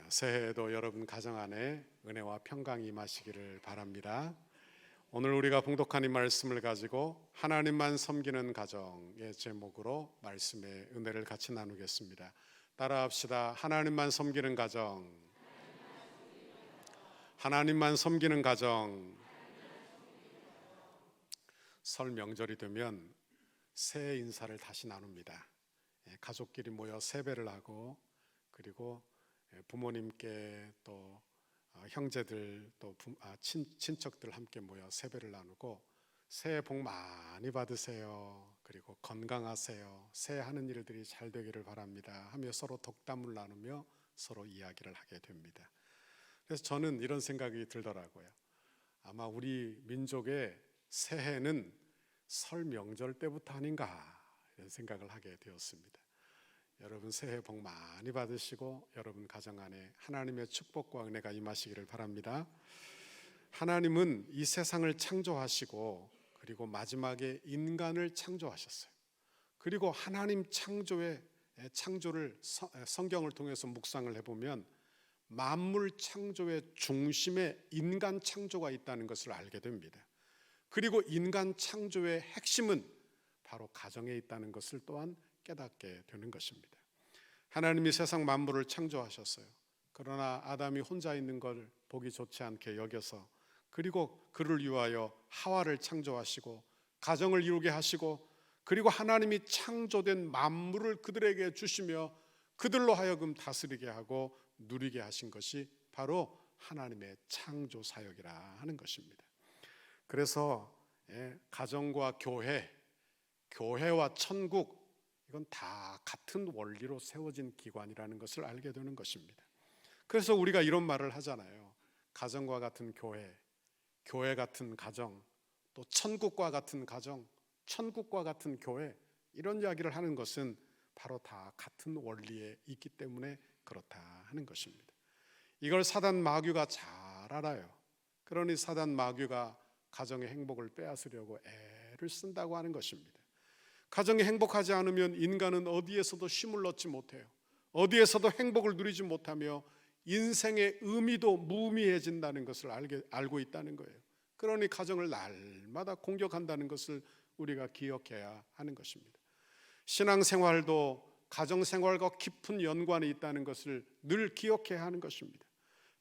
새해에도 여러분 가정 안에 은혜와 평강이 임하시기를 바랍니다. 오늘 우리가 봉독한 이 말씀을 가지고 하나님만 섬기는 가정의 제목으로 말씀의 은혜를 같이 나누겠습니다. 따라합시다. 하나님만 섬기는 가정. 하나님만 섬기는 가정. 설 명절이 되면 새해 인사를 다시 나눕니다. 가족끼리 모여 세배를 하고, 그리고 부모님께 또 형제들 또 친척들 함께 모여 세배를 나누고 새해 복 많이 받으세요, 그리고 건강하세요, 새해 하는 일들이 잘 되기를 바랍니다 하며 서로 덕담을 나누며 서로 이야기를 하게 됩니다. 그래서 저는 이런 생각이 들더라고요. 아마 우리 민족의 새해는 설 명절 때부터 아닌가, 이런 생각을 하게 되었습니다. 여러분 새해 복 많이 받으시고 여러분 가정 안에 하나님의 축복과 은혜가 임하시기를 바랍니다. 하나님은 이 세상을 창조하시고 그리고 마지막에 인간을 창조하셨어요. 그리고 하나님 창조를 성경을 통해서 묵상을 해보면 만물 창조의 중심에 인간 창조가 있다는 것을 알게 됩니다. 그리고 인간 창조의 핵심은 바로 가정에 있다는 것을 또한 깨닫게 되는 것입니다. 하나님이 세상 만물을 창조하셨어요. 그러나 아담이 혼자 있는 걸 보기 좋지 않게 여겨서, 그리고 그를 위하여 하와를 창조하시고 가정을 이루게 하시고, 그리고 하나님이 창조된 만물을 그들에게 주시며 그들로 하여금 다스리게 하고 누리게 하신 것이 바로 하나님의 창조 사역이라 하는 것입니다. 그래서 가정과 교회와 천국, 이건 다 같은 원리로 세워진 기관이라는 것을 알게 되는 것입니다. 그래서 우리가 이런 말을 하잖아요. 가정과 같은 교회 같은 가정, 또 천국과 같은 가정, 천국과 같은 교회, 이런 이야기를 하는 것은 바로 다 같은 원리에 있기 때문에 그렇다 하는 것입니다. 이걸 사단 마귀가 잘 알아요. 그러니 사단 마귀가 가정의 행복을 빼앗으려고 애를 쓴다고 하는 것입니다. 가정이 행복하지 않으면 인간은 어디에서도 쉼을 얻지 못해요. 어디에서도 행복을 누리지 못하며 인생의 의미도 무의미해진다는 것을 알고 있다는 거예요. 그러니 가정을 날마다 공격한다는 것을 우리가 기억해야 하는 것입니다. 신앙생활도 가정생활과 깊은 연관이 있다는 것을 늘 기억해야 하는 것입니다.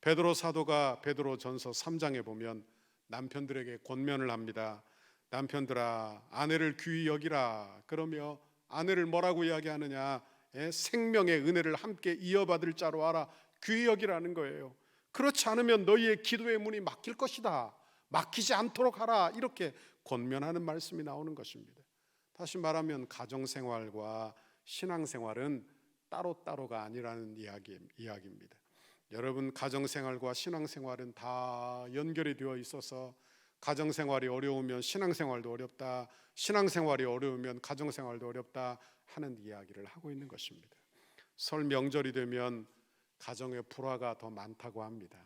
베드로 사도가 베드로전서 3장에 보면 남편들에게 권면을 합니다. 남편들아, 아내를 귀히 여기라. 그러며 아내를 뭐라고 이야기하느냐? 생명의 은혜를 함께 이어받을 자로 알아. 귀히 여기라는 거예요. 그렇지 않으면 너희의 기도의 문이 막힐 것이다. 막히지 않도록 하라. 이렇게 권면하는 말씀이 나오는 것입니다. 다시 말하면 가정생활과 신앙생활은 따로따로가 아니라는 이야기입니다. 여러분, 가정생활과 신앙생활은 다 연결이 되어 있어서 가정생활이 어려우면 신앙생활도 어렵다, 신앙생활이 어려우면 가정생활도 어렵다 하는 이야기를 하고 있는 것입니다. 설 명절이 되면 가정의 불화가 더 많다고 합니다.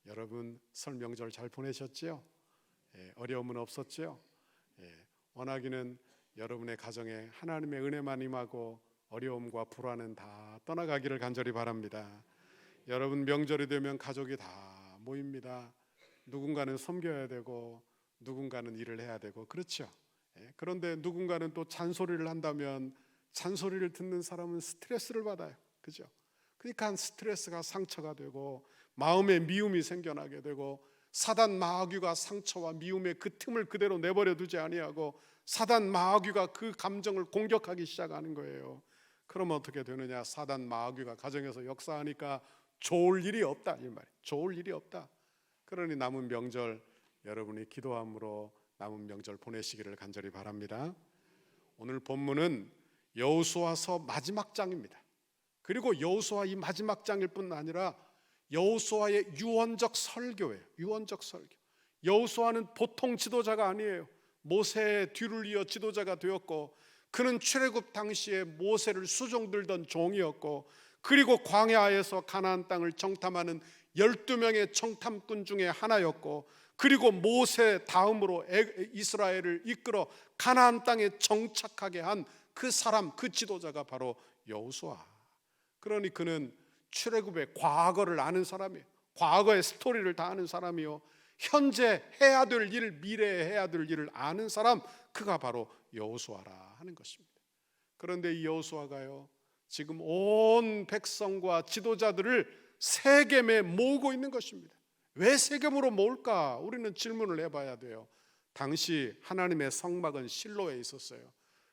여러분 설 명절 잘 보내셨지요? 어려움은 없었지요? 원하기는 여러분의 가정에 하나님의 은혜만 임하고 어려움과 불화는 다 떠나가기를 간절히 바랍니다. 여러분 명절이 되면 가족이 다 모입니다. 누군가는 섬겨야 되고 누군가는 일을 해야 되고, 그렇죠? 그런데 누군가는 또 잔소리를 한다면 잔소리를 듣는 사람은 스트레스를 받아요. 그죠? 그러니까 스트레스가 상처가 되고 마음에 미움이 생겨나게 되고, 사단 마귀가 상처와 미움의 그 틈을 그대로 내버려 두지 아니하고 사단 마귀가 그 감정을 공격하기 시작하는 거예요. 그러면 어떻게 되느냐? 사단 마귀가 가정에서 역사하니까 좋을 일이 없다, 이 말이에요. 좋을 일이 없다. 그러니 남은 명절 여러분이 기도함으로 남은 명절 보내시기를 간절히 바랍니다. 오늘 본문은 여호수아서 마지막 장입니다. 그리고 여호수아 이 마지막 장일 뿐 아니라 여호수아의 유언적 설교예요. 유언적 설교. 여호수아는 보통 지도자가 아니에요. 모세의 뒤를 이어 지도자가 되었고, 그는 출애굽 당시에 모세를 수종들던 종이었고, 그리고 광야에서 가나안 땅을 정탐하는 12명의 정탐꾼 중에 하나였고, 그리고 모세 다음으로 이스라엘을 이끌어 가나안 땅에 정착하게 한 그 사람, 그 지도자가 바로 여호수아. 그러니 그는 출애굽의 과거를 아는 사람이에요. 과거의 스토리를 다 아는 사람이요, 현재 해야 될 일, 미래에 해야 될 일을 아는 사람, 그가 바로 여호수아라 하는 것입니다. 그런데 이 여호수아가요, 지금 온 백성과 지도자들을 세겜에 모으고 있는 것입니다. 왜 세겜으로 모을까? 우리는 질문을 해봐야 돼요. 당시 하나님의 성막은 실로에 있었어요.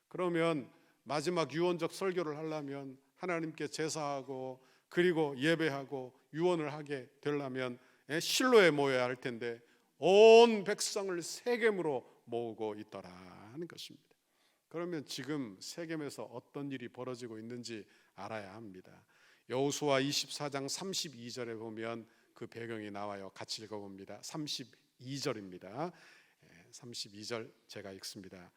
그러면 마지막 유언적 설교를 하려면, 하나님께 제사하고 그리고 예배하고 유언을 하게 되려면 실로에 모여야 할 텐데 온 백성을 세겜으로 모으고 있더라 하는 것입니다. 그러면 지금 세겜에서 어떤 일이 벌어지고 있는지 알아야 합니다. 여호수아 24장 32절에 보면 그 배경이 나와요. 같이 읽어봅니다. 32절입니다. 32절 제가 읽습니다.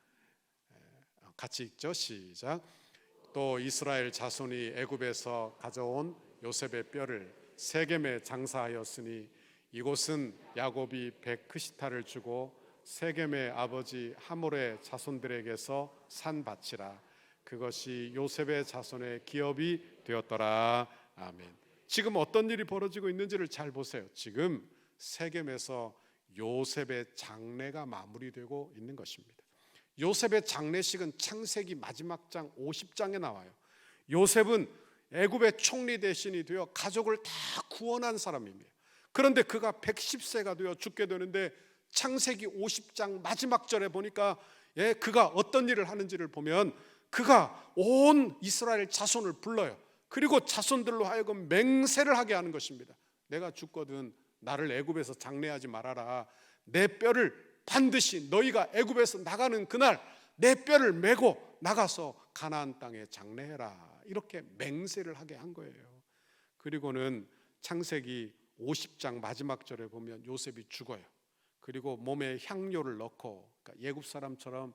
같이 읽죠. 시작. 또 이스라엘 자손이 애굽에서 가져온 요셉의 뼈를 세겜에 장사하였으니 이곳은 야곱이 베크시타를 주고 세겜의 아버지 하몰의 자손들에게서 산 밭이라. 그것이 요셉의 자손의 기업이 되었더라. 아멘. 지금 어떤 일이 벌어지고 있는지를 잘 보세요. 지금 세겜에서 요셉의 장례가 마무리되고 있는 것입니다. 요셉의 장례식은 창세기 마지막 장 50장에 나와요. 요셉은 애굽의 총리 대신이 되어 가족을 다 구원한 사람입니다. 그런데 그가 110세가 되어 죽게 되는데 창세기 50장 마지막 절에 보니까 그가 어떤 일을 하는지를 보면 그가 온 이스라엘 자손을 불러요. 그리고 자손들로 하여금 맹세를 하게 하는 것입니다. 내가 죽거든 나를 애굽에서 장례하지 말아라. 내 뼈를 반드시 너희가 애굽에서 나가는 그날 내 뼈를 메고 나가서 가나안 땅에 장례해라. 이렇게 맹세를 하게 한 거예요. 그리고는 창세기 50장 마지막 절에 보면 요셉이 죽어요. 그리고 몸에 향료를 넣고, 그러니까 예굽 사람처럼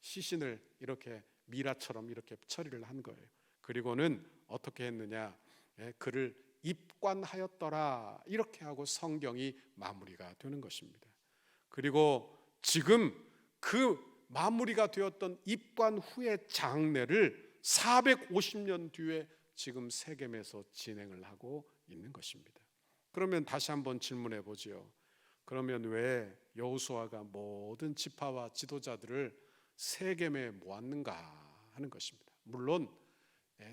시신을 이렇게 미라처럼 이렇게 처리를 한 거예요. 그리고는 어떻게 했느냐, 그를 입관하였더라 이렇게 하고 성경이 마무리가 되는 것입니다. 그리고 지금 그 마무리가 되었던 입관 후의 장례를 450년 뒤에 지금 세겜에서 진행을 하고 있는 것입니다. 그러면 다시 한번 질문해 보지요. 그러면 왜 여호수아가 모든 지파와 지도자들을 세겜에 모았는가 하는 것입니다. 물론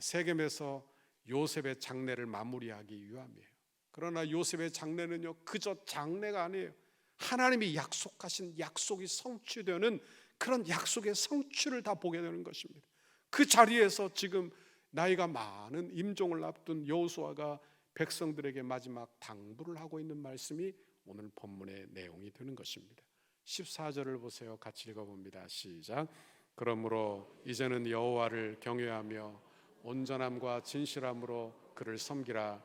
세겜에서 요셉의 장례를 마무리하기 위함이에요. 그러나 요셉의 장례는요, 그저 장례가 아니에요. 하나님이 약속하신 약속이 성취되는 그런 약속의 성취를 다 보게 되는 것입니다. 그 자리에서 지금 나이가 많은 임종을 앞둔 여호수아가 백성들에게 마지막 당부를 하고 있는 말씀이 오늘 본문의 내용이 되는 것입니다. 14절을 보세요. 같이 읽어봅니다. 시작. 그러므로 이제는 여호와를 경외하며 온전함과 진실함으로 그를 섬기라.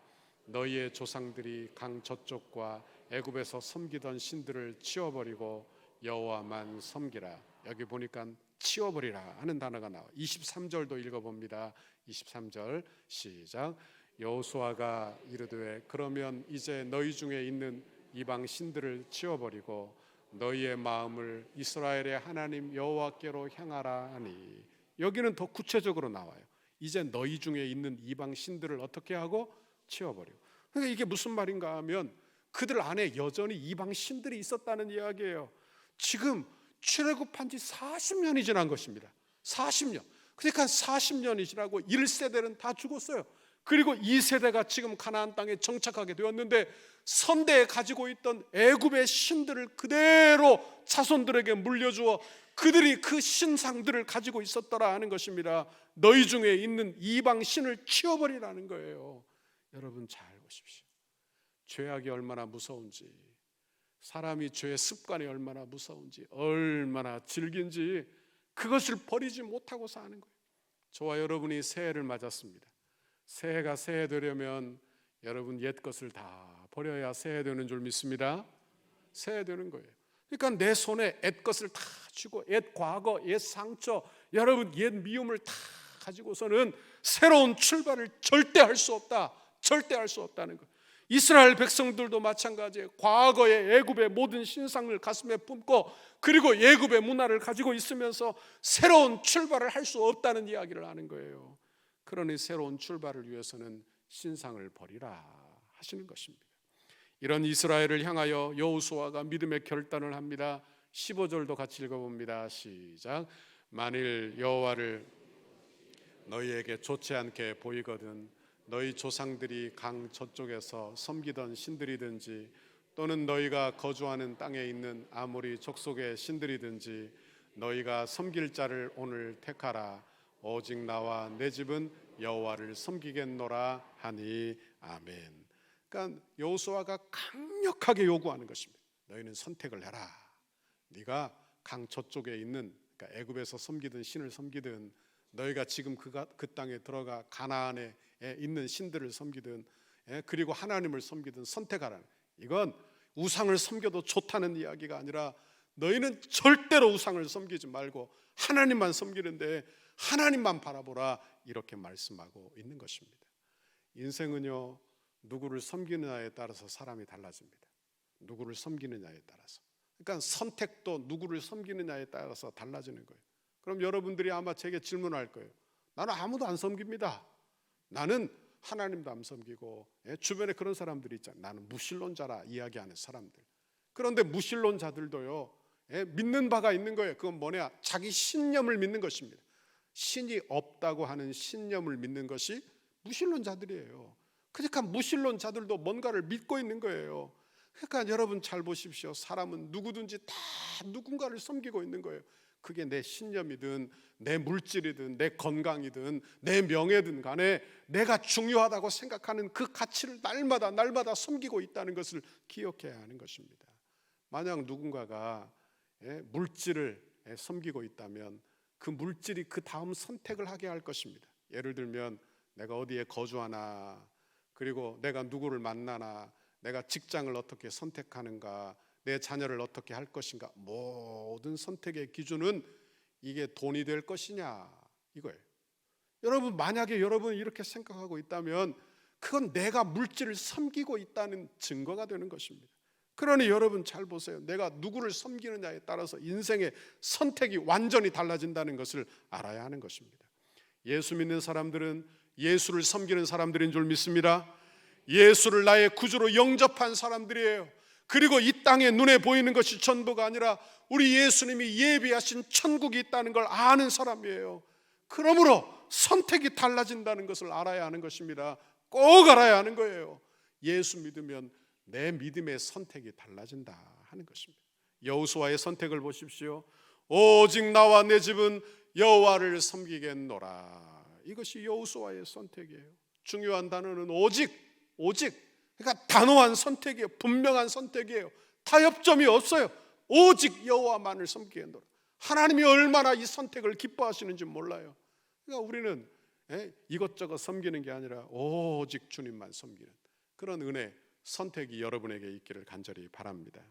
너희의 조상들이 강 저쪽과 애굽에서 섬기던 신들을 치워버리고 여호와만 섬기라. 여기 보니까 치워버리라 하는 단어가 나와. 23절도 읽어봅니다. 23절 시작. 여호수아가 이르되 그러면 이제 너희 중에 있는 이방 신들을 치워버리고 너희의 마음을 이스라엘의 하나님 여호와께로 향하라 하니. 여기는 더 구체적으로 나와요. 이제 너희 중에 있는 이방 신들을 어떻게 하고 치워버리고. 그러니까 이게 무슨 말인가 하면 그들 안에 여전히 이방 신들이 있었다는 이야기예요. 지금 출애굽한 지 40년이 지난 것입니다. 40년. 그러니까 40년이 지나고 1세대는 다 죽었어요. 그리고 2세대가 지금 가나안 땅에 정착하게 되었는데 선대에 가지고 있던 애굽의 신들을 그대로 자손들에게 물려주어 그들이 그 신상들을 가지고 있었더라 하는 것입니다. 너희 중에 있는 이방 신을 치워버리라는 거예요. 여러분 잘 보십시오. 죄악이 얼마나 무서운지, 사람이 죄의 습관이 얼마나 무서운지, 얼마나 질긴지 그것을 버리지 못하고 사는 거예요. 저와 여러분이 새해를 맞았습니다. 새해가 새해 되려면 여러분 옛 것을 다 버려야 새해 되는 줄 믿습니다. 새해 되는 거예요. 그러니까 내 손에 옛 것을 다 쥐고 옛 과거, 옛 상처, 여러분 옛 미움을 다 가지고서는 새로운 출발을 절대 할 수 없다. 절대 할 수 없다는 거예요. 이스라엘 백성들도 마찬가지예요. 과거의 애굽의 모든 신상을 가슴에 품고 그리고 애굽의 문화를 가지고 있으면서 새로운 출발을 할 수 없다는 이야기를 하는 거예요. 그러니 새로운 출발을 위해서는 신상을 버리라 하시는 것입니다. 이런 이스라엘을 향하여 여호수아가 믿음의 결단을 합니다. 15절도 같이 읽어봅니다. 시작. 만일 여호와를 너희에게 좋지 않게 보이거든 너희 조상들이 강 저쪽에서 섬기던 신들이든지 또는 너희가 거주하는 땅에 있는 아모리 족속의 신들이든지 너희가 섬길 자를 오늘 택하라. 오직 나와 내 집은 여호와를 섬기겠노라 하니 아멘. 그러니까 여호수아가 강력하게 요구하는 것입니다. 너희는 선택을 해라. 네가 강 저쪽에 있는, 그러니까 애굽에서 섬기든 신을 섬기든 너희가 지금 그 땅에 들어가 가나안에 있는 신들을 섬기든 그리고 하나님을 섬기든 선택하라. 이건 우상을 섬겨도 좋다는 이야기가 아니라 너희는 절대로 우상을 섬기지 말고 하나님만 섬기는데 하나님만 바라보라, 이렇게 말씀하고 있는 것입니다. 인생은요, 누구를 섬기느냐에 따라서 사람이 달라집니다. 누구를 섬기느냐에 따라서. 그러니까 선택도 누구를 섬기느냐에 따라서 달라지는 거예요. 그럼 여러분들이 아마 제게 질문할 거예요. 나는 아무도 안 섬깁니다. 나는 하나님도 안 섬기고, 주변에 그런 사람들이 있잖아요. 나는 무신론자라 이야기하는 사람들. 그런데 무신론자들도요, 믿는 바가 있는 거예요. 그건 뭐냐? 자기 신념을 믿는 것입니다. 신이 없다고 하는 신념을 믿는 것이 무신론자들이에요. 그러니까 무신론자들도 뭔가를 믿고 있는 거예요. 그러니까 여러분 잘 보십시오. 사람은 누구든지 다 누군가를 섬기고 있는 거예요. 그게 내 신념이든 내 물질이든 내 건강이든 내 명예든 간에 내가 중요하다고 생각하는 그 가치를 날마다 섬기고 있다는 것을 기억해야 하는 것입니다. 만약 누군가가 물질을 섬기고 있다면 그 물질이 그 다음 선택을 하게 할 것입니다. 예를 들면 내가 어디에 거주하나, 그리고 내가 누구를 만나나, 내가 직장을 어떻게 선택하는가, 내 자녀를 어떻게 할 것인가, 모든 선택의 기준은 이게 돈이 될 것이냐, 이거예요. 여러분, 만약에 여러분이 이렇게 생각하고 있다면 그건 내가 물질을 섬기고 있다는 증거가 되는 것입니다. 그러니 여러분 잘 보세요. 내가 누구를 섬기느냐에 따라서 인생의 선택이 완전히 달라진다는 것을 알아야 하는 것입니다. 예수 믿는 사람들은 예수를 섬기는 사람들인 줄 믿습니다. 예수를 나의 구주로 영접한 사람들이에요. 그리고 이 땅에 눈에 보이는 것이 전부가 아니라 우리 예수님이 예비하신 천국이 있다는 걸 아는 사람이에요. 그러므로 선택이 달라진다는 것을 알아야 하는 것입니다. 꼭 알아야 하는 거예요. 예수 믿으면 내 믿음의 선택이 달라진다 하는 것입니다. 여호수아의 선택을 보십시오. 오직 나와 내 집은 여호와를 섬기겠노라. 이것이 여호수아의 선택이에요. 중요한 단어는 오직. 그러니까 단호한 선택이에요. 분명한 선택이에요. 타협점이 없어요. 오직 여호와만을 섬기겠노라. 하나님이 얼마나 이 선택을 기뻐하시는지 몰라요. 그러니까 우리는 이것저것 섬기는 게 아니라 오직 주님만 섬기는 그런 은혜, 선택이 여러분에게 있기를 간절히 바랍니다.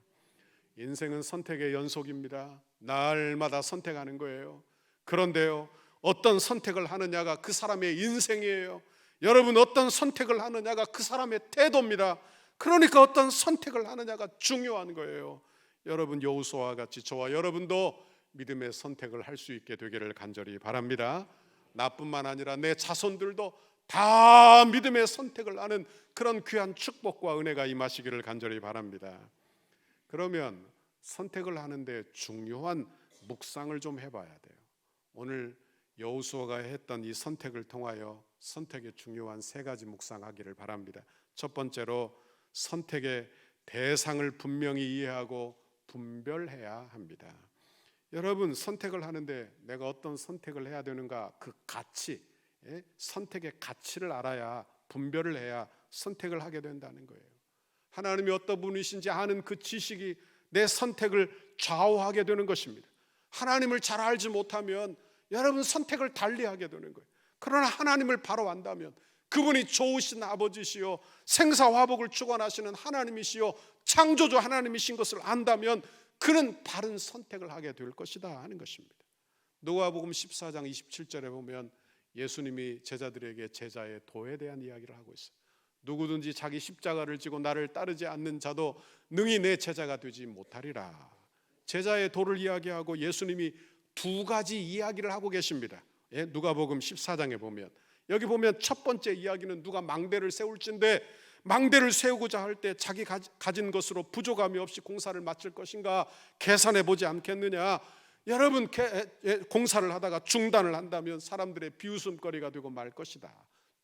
인생은 선택의 연속입니다. 날마다 선택하는 거예요. 그런데요, 어떤 선택을 하느냐가 그 사람의 인생이에요. 여러분, 어떤 선택을 하느냐가 그 사람의 태도입니다. 그러니까 어떤 선택을 하느냐가 중요한 거예요. 여러분, 여호수아와 같이 저와 여러분도 믿음의 선택을 할 수 있게 되기를 간절히 바랍니다. 나뿐만 아니라 내 자손들도 다 믿음의 선택을 하는 그런 귀한 축복과 은혜가 임하시기를 간절히 바랍니다. 그러면 선택을 하는데 중요한 묵상을 좀 해봐야 돼요. 오늘 여호수아가 했던 이 선택을 통하여 선택의 중요한 세 가지 묵상하기를 바랍니다. 첫 번째로, 선택의 대상을 분명히 이해하고 분별해야 합니다. 여러분, 선택을 하는데 내가 어떤 선택을 해야 되는가, 그 가치, 선택의 가치를 알아야, 분별을 해야 선택을 하게 된다는 거예요. 하나님이 어떤 분이신지 아는 그 지식이 내 선택을 좌우하게 되는 것입니다. 하나님을 잘 알지 못하면 여러분 선택을 달리하게 되는 거예요. 그러나 하나님을 바로 안다면, 그분이 좋으신 아버지시요 생사화복을 주관하시는 하나님이시요 창조주 하나님이신 것을 안다면 그는 바른 선택을 하게 될 것이다 하는 것입니다. 누가복음 14장 27절에 보면 예수님이 제자들에게 제자의 도에 대한 이야기를 하고 있어요. 누구든지 자기 십자가를 지고 나를 따르지 않는 자도 능히 내 제자가 되지 못하리라. 제자의 도를 이야기하고 예수님이 두 가지 이야기를 하고 계십니다. 누가복음 14장에 보면 여기 보면 첫 번째 이야기는 누가 망대를 세울진데, 망대를 세우고자 할 때 자기 가진 것으로 부족함이 없이 공사를 마칠 것인가 계산해 보지 않겠느냐. 여러분, 공사를 하다가 중단을 한다면 사람들의 비웃음거리가 되고 말 것이다.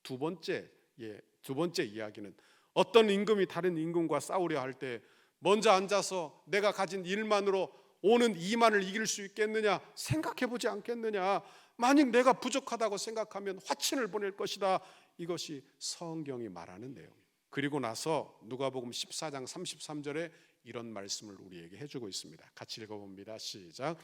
두 번째 이야기는 어떤 임금이 다른 임금과 싸우려 할 때 먼저 앉아서 내가 가진 1만으로 오는 2만을 이길 수 있겠느냐 생각해 보지 않겠느냐. 만약 내가 부족하다고 생각하면 화친을 보낼 것이다. 이것이 성경이 말하는 내용입니다. 그리고 나서 누가복음 14장 33절에 이런 말씀을 우리에게 해주고 있습니다. 같이 읽어봅니다. 시작.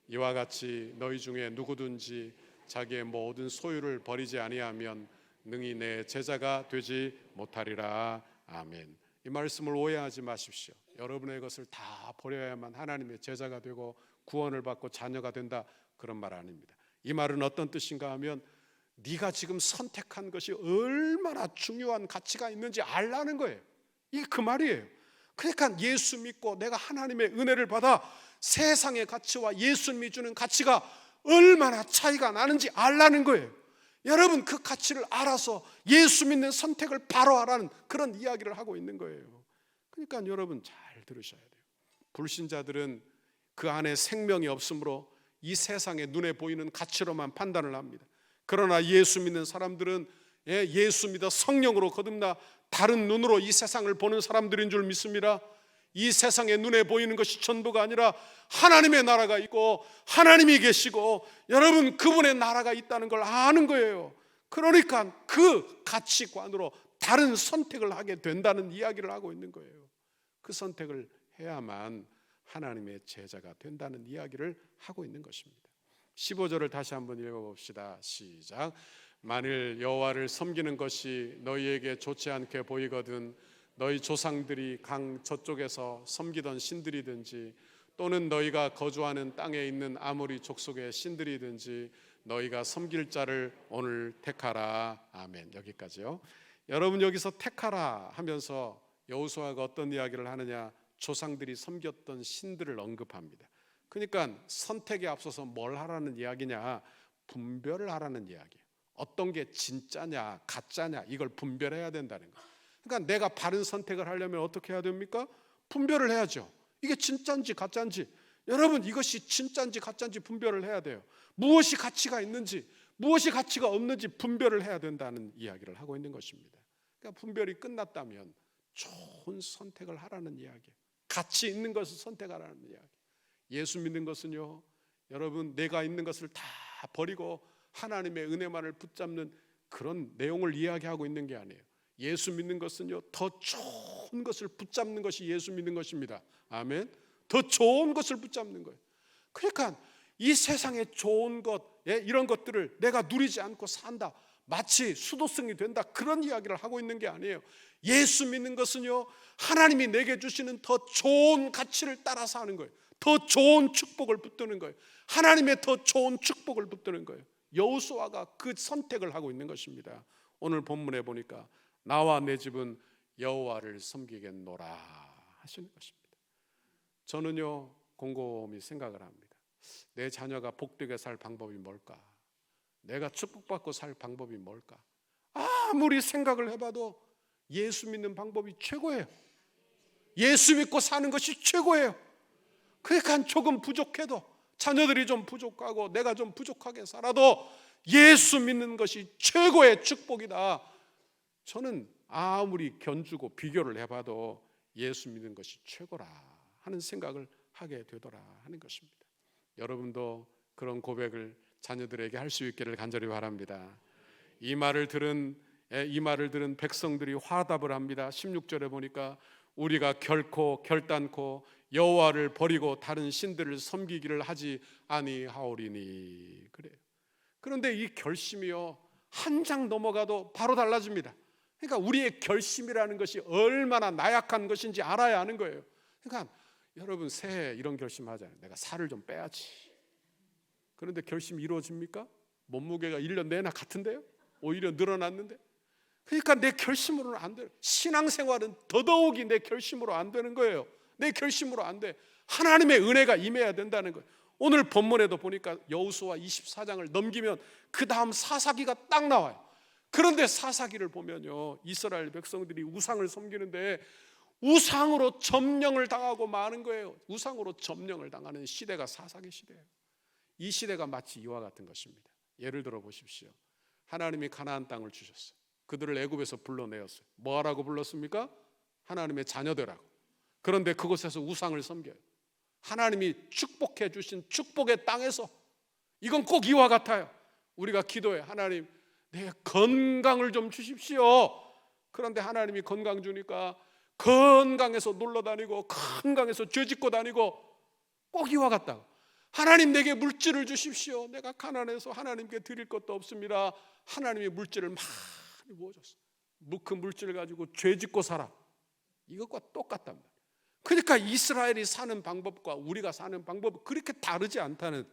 이와 같이 너희 중에 누구든지 자기의 모든 소유를 버리지 아니하면 능히 내 제자가 되지 못하리라. 아멘. 이 말씀을 오해하지 마십시오. 여러분의 것을 다 버려야만 하나님의 제자가 되고 구원을 받고 자녀가 된다, 그런 말 아닙니다. 이 말은 어떤 뜻인가 하면 네가 지금 선택한 것이 얼마나 중요한 가치가 있는지 알라는 거예요. 이게 그 말이에요. 그러니까 예수 믿고 내가 하나님의 은혜를 받아 세상의 가치와 예수님이 주는 가치가 얼마나 차이가 나는지 알라는 거예요. 여러분, 그 가치를 알아서 예수 믿는 선택을 바로 하라는 그런 이야기를 하고 있는 거예요. 그러니까 여러분 잘 들으셔야 돼요. 불신자들은 그 안에 생명이 없으므로 이 세상에 눈에 보이는 가치로만 판단을 합니다. 그러나 예수 믿는 사람들은 예수 믿어 성령으로 거듭나 다른 눈으로 이 세상을 보는 사람들인 줄 믿습니다. 이 세상에 눈에 보이는 것이 전부가 아니라 하나님의 나라가 있고 하나님이 계시고 여러분 그분의 나라가 있다는 걸 아는 거예요. 그러니까 그 가치관으로 다른 선택을 하게 된다는 이야기를 하고 있는 거예요. 그 선택을 해야만 하나님의 제자가 된다는 이야기를 하고 있는 것입니다. 15절을 다시 한번 읽어봅시다. 시작. 만일 여호와를 섬기는 것이 너희에게 좋지 않게 보이거든 너희 조상들이 강 저쪽에서 섬기던 신들이든지 또는 너희가 거주하는 땅에 있는 아모리 족속의 신들이든지 너희가 섬길 자를 오늘 택하라. 아멘. 여기까지요. 여러분, 여기서 택하라 하면서 여호수아가 어떤 이야기를 하느냐, 조상들이 섬겼던 신들을 언급합니다. 그러니까 선택에 앞서서 뭘 하라는 이야기냐, 분별을 하라는 이야기예요. 어떤 게 진짜냐 가짜냐 이걸 분별해야 된다는 거예요. 그러니까 내가 바른 선택을 하려면 어떻게 해야 됩니까? 분별을 해야죠. 이게 진짜인지 가짜인지, 여러분 이것이 진짜인지 가짜인지 분별을 해야 돼요. 무엇이 가치가 있는지 무엇이 가치가 없는지 분별을 해야 된다는 이야기를 하고 있는 것입니다. 그러니까 분별이 끝났다면 좋은 선택을 하라는 이야기예요. 가치 있는 것을 선택하라는 이야기. 예수 믿는 것은요, 여러분 내가 있는 것을 다 버리고 하나님의 은혜만을 붙잡는 그런 내용을 이야기하고 있는 게 아니에요. 예수 믿는 것은요, 더 좋은 것을 붙잡는 것이 예수 믿는 것입니다. 아멘. 더 좋은 것을 붙잡는 거예요. 그러니까 이 세상의 좋은 것, 이런 것들을 내가 누리지 않고 산다, 마치 수도승이 된다, 그런 이야기를 하고 있는 게 아니에요. 예수 믿는 것은요, 하나님이 내게 주시는 더 좋은 가치를 따라서 하는 거예요. 더 좋은 축복을 붙드는 거예요. 하나님의 더 좋은 축복을 붙드는 거예요. 여호수아가 그 선택을 하고 있는 것입니다. 오늘 본문에 보니까 나와 내 집은 여호와를 섬기겠노라 하시는 것입니다. 저는요 곰곰이 생각을 합니다. 내 자녀가 복되게 살 방법이 뭘까? 내가 축복받고 살 방법이 뭘까? 아무리 생각을 해봐도 예수 믿는 방법이 최고예요. 예수 믿고 사는 것이 최고예요. 그러니까 조금 부족해도, 자녀들이 좀 부족하고 내가 좀 부족하게 살아도 예수 믿는 것이 최고의 축복이다. 저는 아무리 견주고 비교를 해봐도 예수 믿는 것이 최고라 하는 생각을 하게 되더라 하는 것입니다. 여러분도 그런 고백을 자녀들에게 할 수 있기를 간절히 바랍니다. 이 말을 들은 백성들이 화답을 합니다. 16절에 보니까 우리가 결단코 여호와를 버리고 다른 신들을 섬기기를 하지 아니하오리니. 그래요. 그런데 이 결심이요, 한 장 넘어가도 바로 달라집니다. 그러니까 우리의 결심이라는 것이 얼마나 나약한 것인지 알아야 하는 거예요. 그러니까 여러분 새해 이런 결심하잖아요. 내가 살을 좀 빼야지. 그런데 결심이 이루어집니까? 몸무게가 1년 내내 같은데요? 오히려 늘어났는데. 그러니까 내 결심으로는 안 돼요. 신앙생활은 더더욱이 내 결심으로 안 되는 거예요. 내 결심으로 안 돼. 하나님의 은혜가 임해야 된다는 거예요. 오늘 본문에도 보니까 여호수아 24장을 넘기면 그 다음 사사기가 딱 나와요. 그런데 사사기를 보면요, 이스라엘 백성들이 우상을 섬기는데 우상으로 점령을 당하고 마는 거예요. 우상으로 점령을 당하는 시대가 사사기 시대예요. 이 시대가 마치 이와 같은 것입니다. 예를 들어 보십시오. 하나님이 가나안 땅을 주셨어요. 그들을 애굽에서 불러내었어요. 뭐라고 불렀습니까? 하나님의 자녀되라고. 그런데 그곳에서 우상을 섬겨요. 하나님이 축복해 주신 축복의 땅에서, 이건 꼭 이와 같아요. 우리가 기도해, 하나님 내 건강을 좀 주십시오. 그런데 하나님이 건강 주니까 건강해서 놀러 다니고 건강해서 죄 짓고 다니고, 꼭 이와 같다. 하나님 내게 물질을 주십시오. 내가 가난해서 하나님께 드릴 것도 없습니다. 하나님이 물질을 많이 부어줬어. 그 물질을 가지고 죄 짓고 살아. 이것과 똑같단 말이에요. 그러니까 이스라엘이 사는 방법과 우리가 사는 방법은 그렇게 다르지 않다는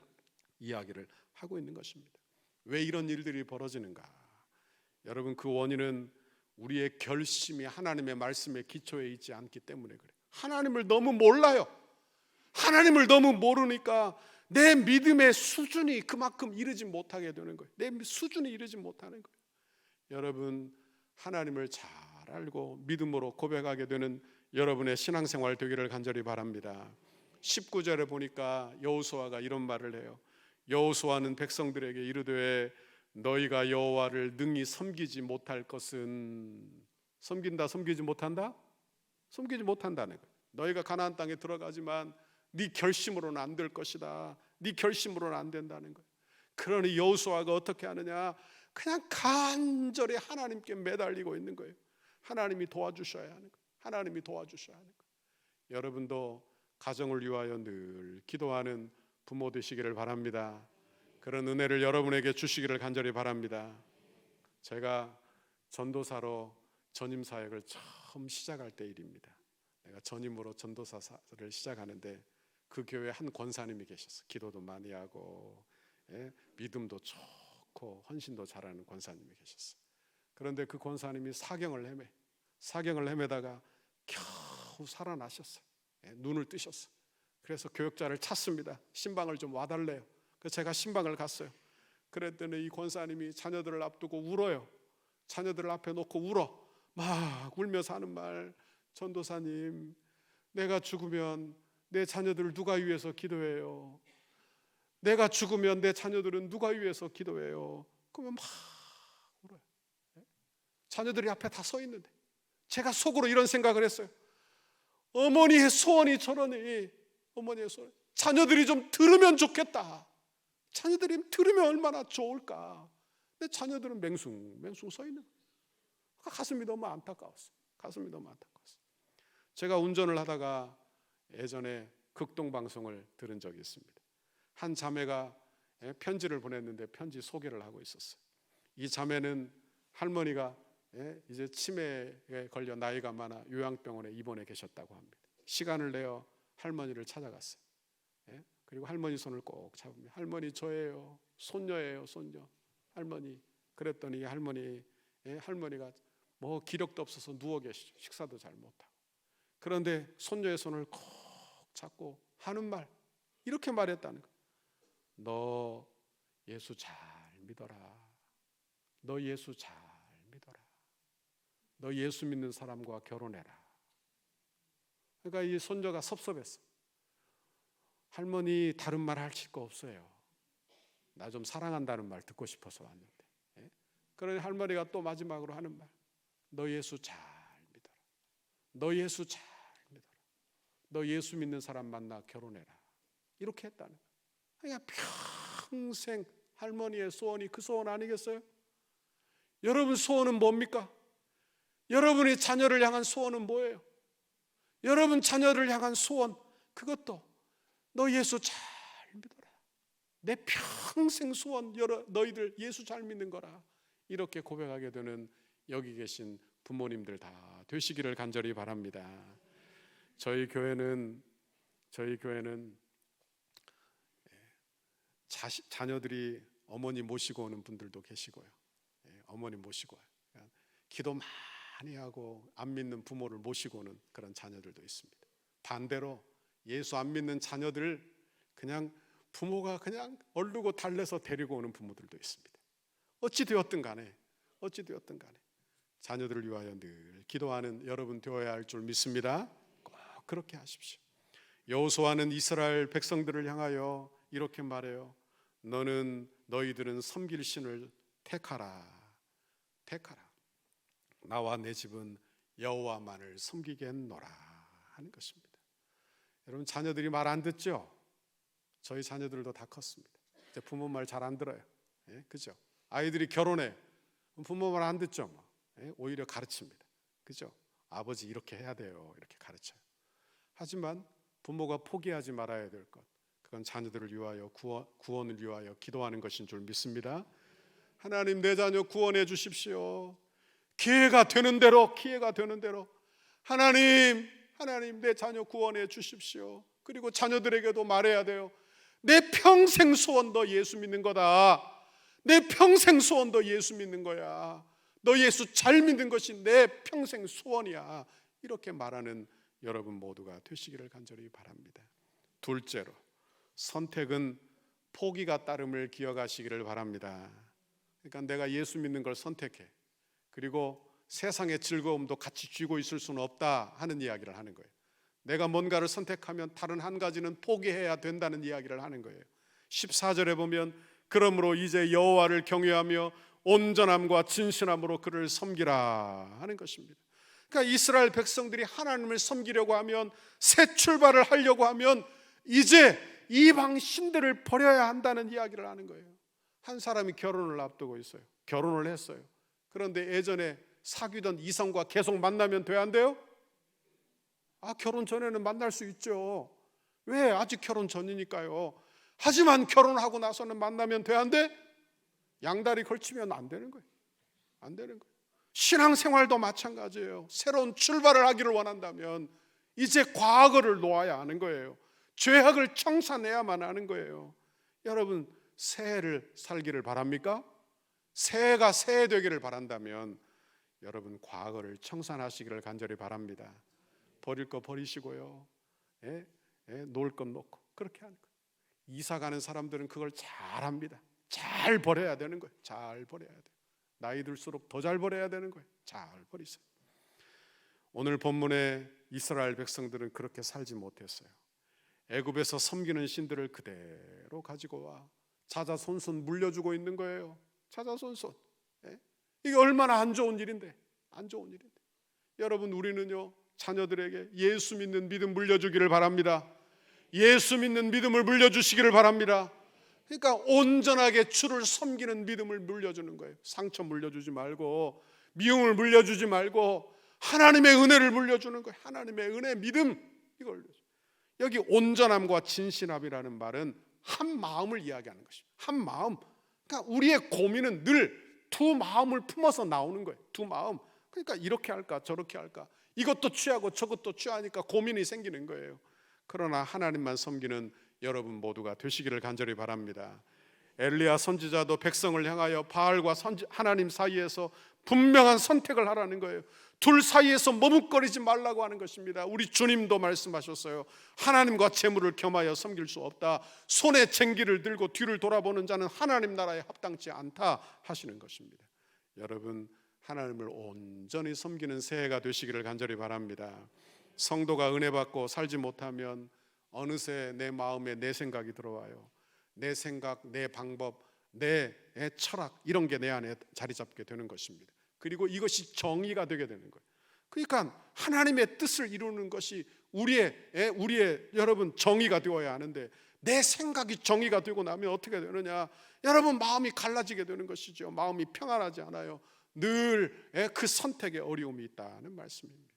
이야기를 하고 있는 것입니다. 왜 이런 일들이 벌어지는가? 여러분, 그 원인은 우리의 결심이 하나님의 말씀에 기초해 있지 않기 때문에 그래요. 하나님을 너무 몰라요. 하나님을 너무 모르니까 내 믿음의 수준이 그만큼 이르지 못하게 되는 거예요. 내 수준이 이르지 못하는 거예요. 여러분, 하나님을 잘 알고 믿음으로 고백하게 되는 여러분의 신앙생활 되기를 간절히 바랍니다. 19절에 보니까 여호수아가 이런 말을 해요. 여호수아는 백성들에게 이르되 너희가 여호와를 능히 섬기지 못할 것은, 섬긴다, 섬기지 못한다? 섬기지 못한다는 거예요. 너희가 가나안 땅에 들어가지만 네 결심으로는 안 될 것이다. 네 결심으로는 안 된다는 거예요. 그러니 여호수아가 어떻게 하느냐? 그냥 간절히 하나님께 매달리고 있는 거예요. 하나님이 도와주셔야 하는 거예요. 하나님이 도와주셔야 하는 거예요. 여러분도 가정을 위하여 늘 기도하는 부모 되시기를 바랍니다. 그런 은혜를 여러분에게 주시기를 간절히 바랍니다. 제가 전도사로 전임 사역을 처음 시작할 때 일입니다. 내가 전임으로 전도사를 시작하는데 그 교회에 한 권사님이 계셨어요. 기도도 많이 하고 믿음도 좋고 헌신도 잘하는 권사님이 계셨어요. 그런데 그 권사님이 사경을 헤매다가 겨우 살아나셨어요. 눈을 뜨셨어요. 그래서 교역자를 찾습니다. 신방을 좀 와달래요. 그래서 제가 신방을 갔어요. 그랬더니 이 권사님이 자녀들을 앞두고 울어요. 자녀들을 앞에 놓고 울어. 막 울면서 하는 말, 전도사님, 내가 죽으면 내 자녀들을 누가 위해서 기도해요? 내가 죽으면 내 자녀들은 누가 위해서 기도해요? 그러면 막 울어요. 자녀들이 앞에 다 서 있는데 제가 속으로 이런 생각을 했어요. 어머니의 소원이 저러니, 어머니의 소원, 자녀들이 좀 들으면 좋겠다. 자녀들이 들으면 얼마나 좋을까. 내 자녀들은 맹숭 서 있는 거예요. 가슴이 너무 안타까웠어요. 제가 운전을 하다가 예전에 극동방송을 들은 적이 있습니다. 한 자매가 편지를 보냈는데 편지 소개를 하고 있었어요. 이 자매는 할머니가 이제 치매에 걸려 나이가 많아 요양병원에 입원해 계셨다고 합니다. 시간을 내어 할머니를 찾아갔어요. 그리고 할머니 손을 꼭 잡으며, 할머니 저예요, 손녀예요, 손녀. 할머니. 그랬더니 할머니가 뭐 기력도 없어서 누워 계시죠. 식사도 잘 못하고. 그런데 손녀의 손을 꼭 잡고 하는 말, 이렇게 말했다는 거예요. 너 예수 잘 믿어라. 너 예수 잘 믿어라. 너 예수 믿는 사람과 결혼해라. 그러니까 이 손녀가 섭섭했어. 할머니 다른 말 하실 거 없어요. 나 좀 사랑한다는 말 듣고 싶어서 왔는데. 그러니 할머니가 또 마지막으로 하는 말, 너 예수 잘 믿어라. 너 예수 잘 믿어라. 너 예수 믿는 사람 만나 결혼해라. 이렇게 했다는 거예요. 그러니까 평생 할머니의 소원이 그 소원 아니겠어요? 여러분 소원은 뭡니까? 여러분의 자녀를 향한 소원은 뭐예요? 여러분 자녀를 향한 소원, 그것도 너 예수 잘 믿어라. 내 평생 소원, 너희들 예수 잘 믿는 거라. 이렇게 고백하게 되는 여기 계신 부모님들 다 되시기를 간절히 바랍니다. 저희 교회는 자녀들이 어머니 모시고 오는 분들도 계시고요. 어머니 모시고 와요. 기도 많이 하고 안 믿는 부모를 모시고 오는 그런 자녀들도 있습니다. 반대로 예수 안 믿는 자녀들 그냥 부모가 그냥 얼르고 달래서 데리고 오는 부모들도 있습니다. 어찌 되었든 간에 어찌 되었든 간에 자녀들을 위하여 늘 기도하는 여러분 되어야 할 줄 믿습니다. 꼭 그렇게 하십시오. 여호수아는 이스라엘 백성들을 향하여 이렇게 말해요. 너희들은 섬길 신을 택하라. 나와 내 집은 여호와만을 섬기겠노라 하는 것입니다. 여러분, 자녀들이 말 안 듣죠? 저희 자녀들도 다 컸습니다. 이제 부모 말 잘 안 들어요. 그죠? 아이들이 결혼해. 부모 말 안 듣죠? 오히려 가르칩니다. 그죠? 아버지 이렇게 해야 돼요. 이렇게 가르쳐요. 하지만 부모가 포기하지 말아야 될 것, 그건 자녀들을 위하여 구원을 위하여 기도하는 것인 줄 믿습니다. 하나님, 내 자녀 구원해 주십시오. 기회가 되는 대로 하나님 내 자녀 구원해 주십시오. 그리고 자녀들에게도 말해야 돼요. 내 평생 소원 너 예수 믿는 거다. 내 평생 소원 너 예수 믿는 거야. 너 예수 잘 믿는 것이 내 평생 소원이야. 이렇게 말하는 여러분 모두가 되시기를 간절히 바랍니다. 둘째로, 선택은 포기가 따름을 기억하시기를 바랍니다. 그러니까 내가 예수 믿는 걸 선택해. 그리고 세상의 즐거움도 같이 쥐고 있을 수는 없다 하는 이야기를 하는 거예요. 내가 뭔가를 선택하면 다른 한 가지는 포기해야 된다는 이야기를 하는 거예요. 14절에 보면 그러므로 이제 여호와를 경외하며 온전함과 진실함으로 그를 섬기라 하는 것입니다. 그러니까 이스라엘 백성들이 하나님을 섬기려고 하면, 새 출발을 하려고 하면 이제 이방 신들을 버려야 한다는 이야기를 하는 거예요. 한 사람이 결혼을 앞두고 있어요. 결혼을 했어요. 그런데 예전에 사귀던 이성과 계속 만나면 돼, 안 돼요? 결혼 전에는 만날 수 있죠. 왜? 아직 결혼 전이니까요. 하지만 결혼하고 나서는 만나면 돼, 안 돼? 양다리 걸치면 안 되는 거예요. 안 되는 거예요. 신앙생활도 마찬가지예요. 새로운 출발을 하기를 원한다면 이제 과거를 놓아야 하는 거예요. 죄악을 청산해야만 하는 거예요. 여러분, 새해를 살기를 바랍니까? 새해가 새해 되기를 바란다면 여러분, 과거를 청산하시기를 간절히 바랍니다. 버릴 거 버리시고요. 놓을 건 놓고 그렇게 하는 거예요. 이사 가는 사람들은 그걸 잘 합니다. 잘 버려야 되는 거예요. 잘 버려야 돼요. 나이 들수록 더 잘 버려야 되는 거예요. 잘 버리세요. 오늘 본문에 이스라엘 백성들은 그렇게 살지 못했어요. 애굽에서 섬기는 신들을 그대로 가지고 와 자자손손 물려주고 있는 거예요. 자자손손. 이게 얼마나 안 좋은 일인데, 안 좋은 일인데. 여러분, 우리는요, 자녀들에게 예수 믿는 믿음 물려주기를 바랍니다. 예수 믿는 믿음을 물려주시기를 바랍니다. 그러니까 온전하게 주를 섬기는 믿음을 물려주는 거예요. 상처 물려주지 말고, 미움을 물려주지 말고 하나님의 은혜를 물려주는 거예요. 하나님의 은혜, 믿음, 이걸. 여기 온전함과 진실함이라는 말은 한 마음을 이야기하는 것입니다. 한 마음. 그러니까 우리의 고민은 늘 두 마음을 품어서 나오는 거예요. 두 마음. 그러니까 이렇게 할까 저렇게 할까, 이것도 취하고 저것도 취하니까 고민이 생기는 거예요. 그러나 하나님만 섬기는 여러분 모두가 되시기를 간절히 바랍니다. 엘리야 선지자도 백성을 향하여 바알과 하나님 사이에서 분명한 선택을 하라는 거예요. 둘 사이에서 머뭇거리지 말라고 하는 것입니다. 우리 주님도 말씀하셨어요. 하나님과 재물을 겸하여 섬길 수 없다. 손에 쟁기를 들고 뒤를 돌아보는 자는 하나님 나라에 합당치 않다 하시는 것입니다. 여러분, 하나님을 온전히 섬기는 새해가 되시기를 간절히 바랍니다. 성도가 은혜 받고 살지 못하면 어느새 내 마음에 내 생각이 들어와요. 내 생각, 내 방법, 내 철학, 이런 게 내 안에 자리 잡게 되는 것입니다. 그리고 이것이 정의가 되게 되는 거예요. 그러니까 하나님의 뜻을 이루는 것이 우리의 여러분 정의가 되어야 하는데, 내 생각이 정의가 되고 나면 어떻게 되느냐? 여러분, 마음이 갈라지게 되는 것이죠. 마음이 평안하지 않아요. 늘 그 선택에 어려움이 있다는 말씀입니다.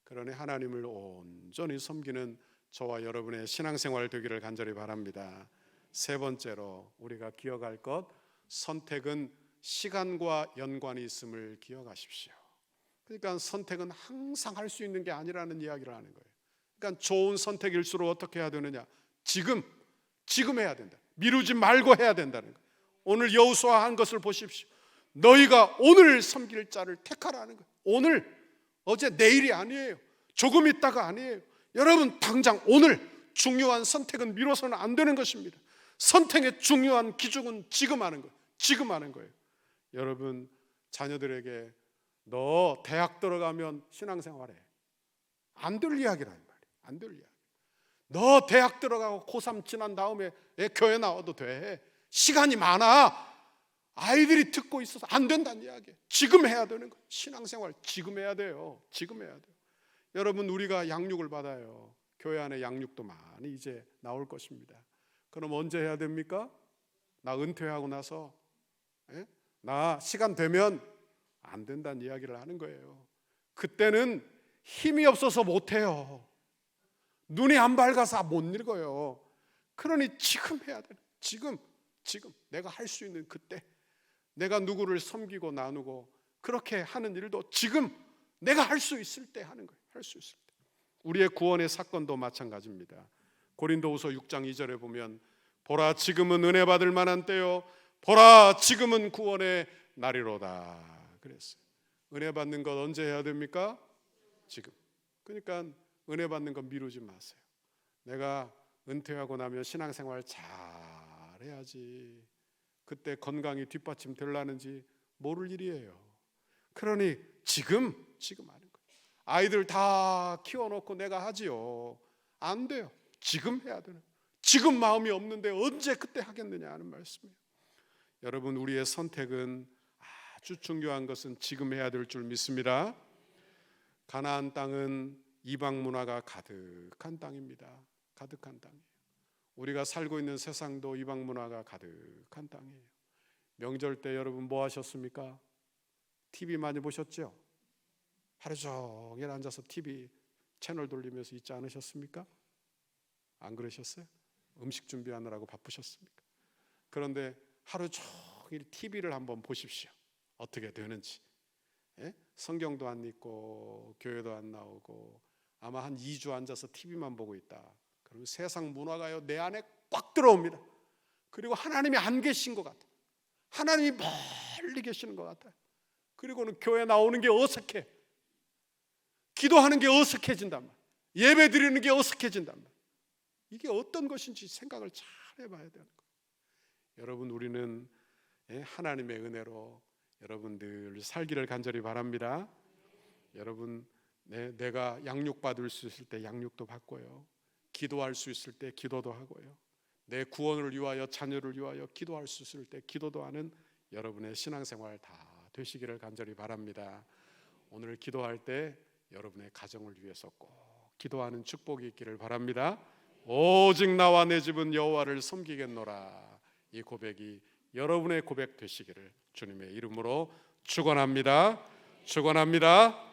그러니 하나님을 온전히 섬기는 저와 여러분의 신앙생활 되기를 간절히 바랍니다. 세 번째로 우리가 기억할 것, 선택은 시간과 연관이 있음을 기억하십시오. 그러니까 선택은 항상 할 수 있는 게 아니라는 이야기를 하는 거예요. 그러니까 좋은 선택일수록 어떻게 해야 되느냐? 지금 해야 된다. 미루지 말고 해야 된다는 거예요. 오늘 여호수아 한 것을 보십시오. 너희가 오늘 섬길 자를 택하라는 거예요. 오늘, 어제, 내일이 아니에요. 조금 있다가 아니에요. 여러분, 당장 오늘 중요한 선택은 미뤄서는 안 되는 것입니다. 선택의 중요한 기준은 지금 하는 거예요. 지금 하는 거예요. 여러분, 자녀들에게 너 대학 들어가면 신앙생활해. 안 될 이야기란 말이야. 안 될 이야기. 너 대학 들어가고 고3 지난 다음에 교회 나와도 돼. 시간이 많아. 아이들이 듣고 있어서 안 된다는 이야기. 지금 해야 되는 거예요. 신앙생활 지금 해야 돼요. 지금 해야 돼요. 여러분, 우리가 양육을 받아요. 교회 안에 양육도 많이 이제 나올 것입니다. 그럼 언제 해야 됩니까? 나 은퇴하고 나서, 나 시간 되면 안 된다는 이야기를 하는 거예요. 그때는 힘이 없어서 못해요. 눈이 안 밝아서 못 읽어요. 그러니 지금 해야 돼요. 지금 내가 할 수 있는 그때, 내가 누구를 섬기고 나누고 그렇게 하는 일도 지금 내가 할 수 있을 때 하는 거예요. 할 수 있을 때. 우리의 구원의 사건도 마찬가지입니다. 고린도후서 6장 2절에 보면 보라 지금은 은혜 받을 만한 때요 보라 지금은 구원의 날이로다 그랬어요. 은혜 받는 것 언제 해야 됩니까? 지금. 그러니까 은혜 받는 것 미루지 마세요. 내가 은퇴하고 나면 신앙생활 잘 해야지. 그때 건강이 뒷받침 되려는지 모를 일이에요. 그러니 지금 하는 거예요. 아이들 다 키워놓고 내가 하지요. 안 돼요. 지금 해야 되는. 지금 마음이 없는데 언제 그때 하겠느냐 하는 말씀이에요. 여러분, 우리의 선택은 아주 중요한 것은 지금 해야 될 줄 믿습니다. 가나안 땅은 이방 문화가 가득한 땅입니다. 가득한 땅이에요. 우리가 살고 있는 세상도 이방 문화가 가득한 땅이에요. 명절 때 여러분 뭐 하셨습니까? TV 많이 보셨죠? 하루 종일 앉아서 TV 채널 돌리면서 있지 않으셨습니까? 안 그러셨어요? 음식 준비하느라고 바쁘셨습니까? 그런데 하루 종일 TV를 한번 보십시오. 어떻게 되는지. 성경도 안 읽고 교회도 안 나오고 아마 한 2주 앉아서 TV만 보고 있다. 그러면 세상 문화가요 내 안에 꽉 들어옵니다. 그리고 하나님이 안 계신 것 같아요. 하나님이 멀리 계시는 것 같아요. 그리고는 교회 나오는 게 어색해. 기도하는 게 어색해진단 말이에요. 예배 드리는 게 어색해진단 말이에요. 이게 어떤 것인지 생각을 잘 해봐야 되는 거예요. 여러분, 우리는 하나님의 은혜로 여러분 늘 살기를 간절히 바랍니다. 여러분, 내가 양육받을 수 있을 때 양육도 받고요, 기도할 수 있을 때 기도도 하고요, 내 구원을 위하여 자녀를 위하여 기도할 수 있을 때 기도도 하는 여러분의 신앙생활 다 되시기를 간절히 바랍니다. 오늘 기도할 때 여러분의 가정을 위해서 꼭 기도하는 축복이 있기를 바랍니다. 오직 나와 내 집은 여호와를 섬기겠노라. 이 고백이 여러분의 고백 되시기를 주님의 이름으로 축원합니다. 축원합니다.